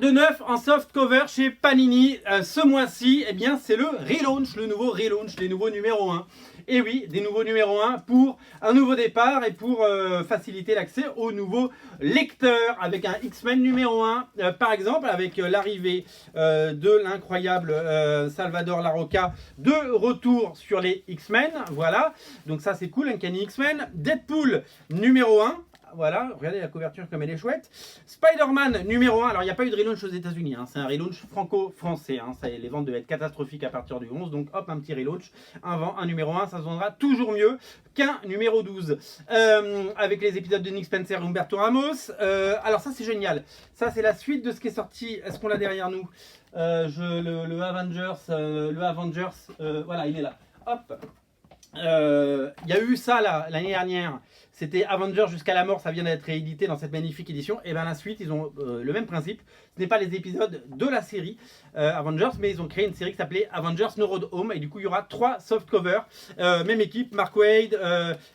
De neuf en soft cover chez Panini, ce mois-ci, eh bien c'est le relaunch, le nouveau relaunch, les nouveaux numéros 1. Et oui, des nouveaux numéros 1 pour un nouveau départ et pour faciliter l'accès aux nouveaux lecteurs avec un X-Men numéro 1, par exemple avec l'arrivée de l'incroyable Salvador Larroca de retour sur les X-Men, voilà, donc ça c'est cool, Uncanny X-Men, Deadpool numéro 1. Voilà, regardez la couverture comme elle est chouette. Spider-Man numéro 1, alors il n'y a pas eu de relaunch aux États-Unis, hein, c'est un relaunch franco-français. Hein, les ventes devaient être catastrophiques à partir du 11, donc hop, un petit relaunch. Un numéro 1, ça se vendra toujours mieux qu'un numéro 12. Avec les épisodes de Nick Spencer et Humberto Ramos. Alors ça c'est génial, ça c'est la suite de ce qui est sorti. Est-ce qu'on l'a derrière nous le Avengers, voilà, il est là. Hop. Il y a eu ça l'année dernière, c'était Avengers jusqu'à la mort, ça vient d'être réédité dans cette magnifique édition. Et bien la suite, ils ont le même principe. Ce n'est pas les épisodes de la série Avengers, mais ils ont créé une série qui s'appelait Avengers No Road Home. Et du coup, il y aura 3 soft covers, même équipe, Mark Waid,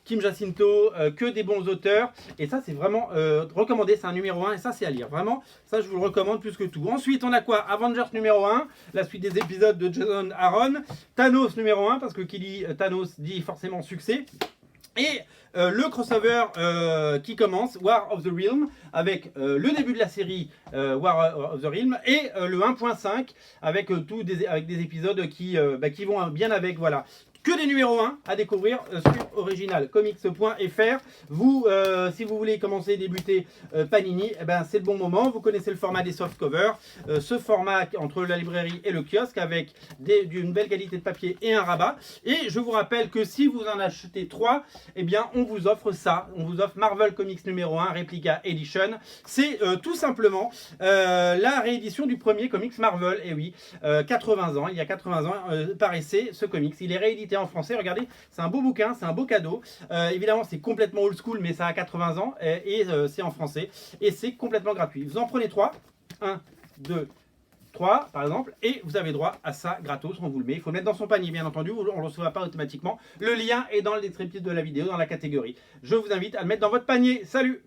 Kim Jacinto, que des bons auteurs. Et ça, c'est vraiment recommandé, c'est un numéro 1 et ça, c'est à lire. Vraiment, ça, je vous le recommande plus que tout. Ensuite, on a quoi? Avengers numéro 1, la suite des épisodes de Jason Aaron. Thanos numéro 1, parce que qui dit Thanos dit forcément succès. Et le crossover qui commence, War of the Realm, avec le début de la série War of the Realm, et le 1.5 avec, avec des épisodes qui vont bien avec, voilà. Que des numéros 1 à découvrir sur originalcomics.fr. Vous, si vous voulez commencer, débuter Panini, eh ben, c'est le bon moment. Vous connaissez le format des soft covers. Ce format entre la librairie et le kiosque avec d'une belle qualité de papier et un rabat. Et je vous rappelle que si vous en achetez 3, eh bien, on vous offre ça. On vous offre Marvel Comics numéro 1, Replica Edition. C'est tout simplement la réédition du premier comics Marvel. Et oui, 80 ans, il y a 80 ans, paraissait ce comics. Il est réédité en français, regardez, c'est un beau bouquin, c'est un beau cadeau. Évidemment, c'est complètement old school, mais ça a 80 ans et c'est en français et c'est complètement gratuit. Vous en prenez 3, 1, 2, 3 par exemple, et vous avez droit à ça gratos, on vous le met. Il faut le mettre dans son panier, bien entendu, on ne le recevra pas automatiquement. Le lien est dans le descriptif de la vidéo, dans la catégorie. Je vous invite à le mettre dans votre panier. Salut!